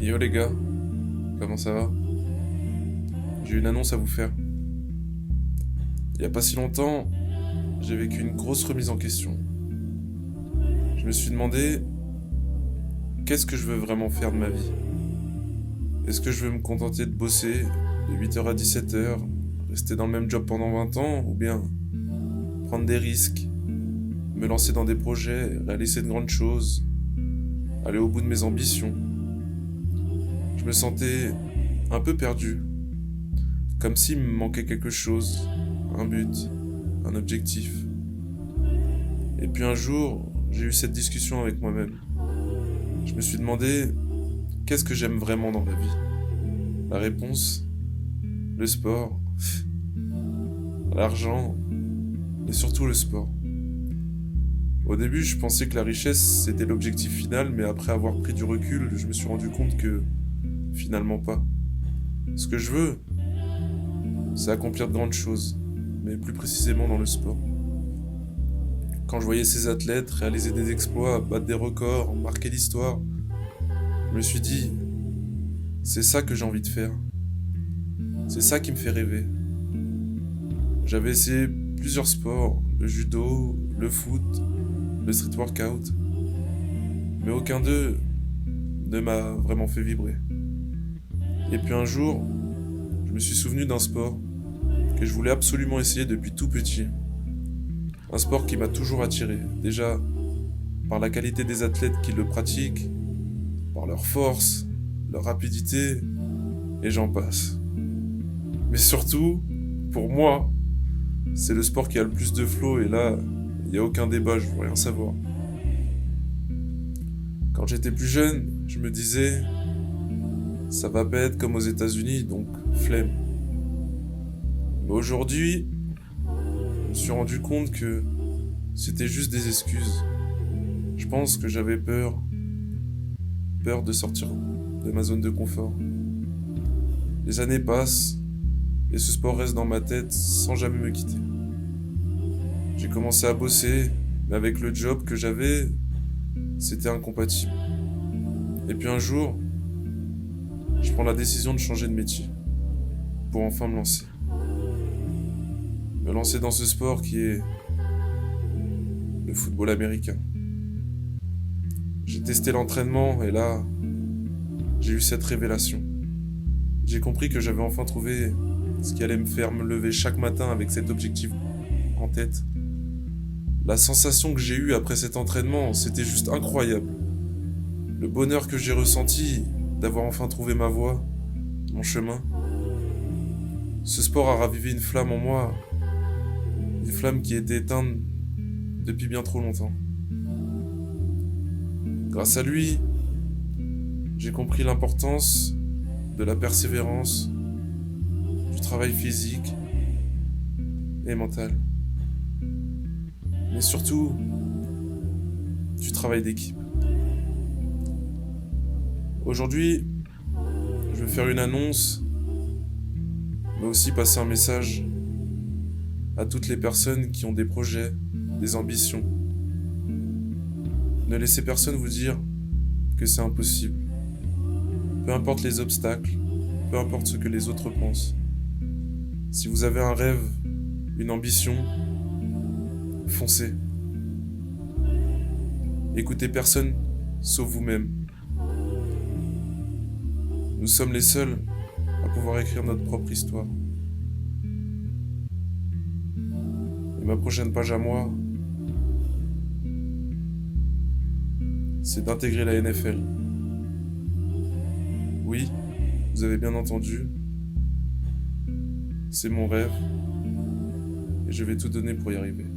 Yo les gars, comment ça va? J'ai une annonce à vous faire. Il y a pas si longtemps, j'ai vécu une grosse remise en question. Je me suis demandé, qu'est-ce que je veux vraiment faire de ma vie? Est-ce que je veux me contenter de bosser de 8h à 17h, rester dans le même job pendant 20 ans, ou bien prendre des risques, me lancer dans des projets, réaliser de grandes choses, aller au bout de mes ambitions? Je me sentais un peu perdu, comme s'il me manquait quelque chose, un but, un objectif. Et puis un jour, j'ai eu cette discussion avec moi-même. Je me suis demandé, qu'est-ce que j'aime vraiment dans la vie? La réponse, le sport, l'argent, et surtout le sport. Au début, je pensais que la richesse, c'était l'objectif final, mais après avoir pris du recul, je me suis rendu compte que finalement pas. Ce que je veux, c'est accomplir de grandes choses, mais plus précisément dans le sport. Quand je voyais ces athlètes réaliser des exploits, battre des records, marquer l'histoire, je me suis dit, c'est ça que j'ai envie de faire. C'est ça qui me fait rêver. J'avais essayé plusieurs sports, le judo, le foot, le street workout, mais aucun d'eux ne m'a vraiment fait vibrer. Et puis un jour, je me suis souvenu d'un sport que je voulais absolument essayer depuis tout petit. Un sport qui m'a toujours attiré, déjà par la qualité des athlètes qui le pratiquent, par leur force, leur rapidité, et j'en passe. Mais surtout, pour moi, c'est le sport qui a le plus de flow, et là, il n'y a aucun débat, je veux rien savoir. Quand j'étais plus jeune, je me disais, ça va pas être comme aux États-Unis, donc flemme. Mais aujourd'hui, je me suis rendu compte que c'était juste des excuses. Je pense que j'avais peur de sortir de ma zone de confort. Les années passent et ce sport reste dans ma tête sans jamais me quitter. J'ai commencé à bosser, mais avec le job que j'avais, c'était incompatible. Et puis un jour, je prends la décision de changer de métier pour enfin me lancer. Me lancer dans ce sport qui est le football américain. J'ai testé l'entraînement et là, j'ai eu cette révélation. J'ai compris que j'avais enfin trouvé ce qui allait me faire me lever chaque matin avec cet objectif en tête. La sensation que j'ai eue après cet entraînement, c'était juste incroyable. Le bonheur que j'ai ressenti d'avoir enfin trouvé ma voie, mon chemin. Ce sport a ravivé une flamme en moi, une flamme qui était éteinte depuis bien trop longtemps. Grâce à lui, j'ai compris l'importance de la persévérance, du travail physique et mental. Mais surtout, du travail d'équipe. Aujourd'hui, je veux faire une annonce, mais aussi passer un message à toutes les personnes qui ont des projets, des ambitions. Ne laissez personne vous dire que c'est impossible. Peu importe les obstacles, peu importe ce que les autres pensent. Si vous avez un rêve, une ambition, foncez. Écoutez personne sauf vous-même. Nous sommes les seuls à pouvoir écrire notre propre histoire. Et ma prochaine page à moi, c'est d'intégrer la NFL. Oui, vous avez bien entendu, c'est mon rêve et je vais tout donner pour y arriver.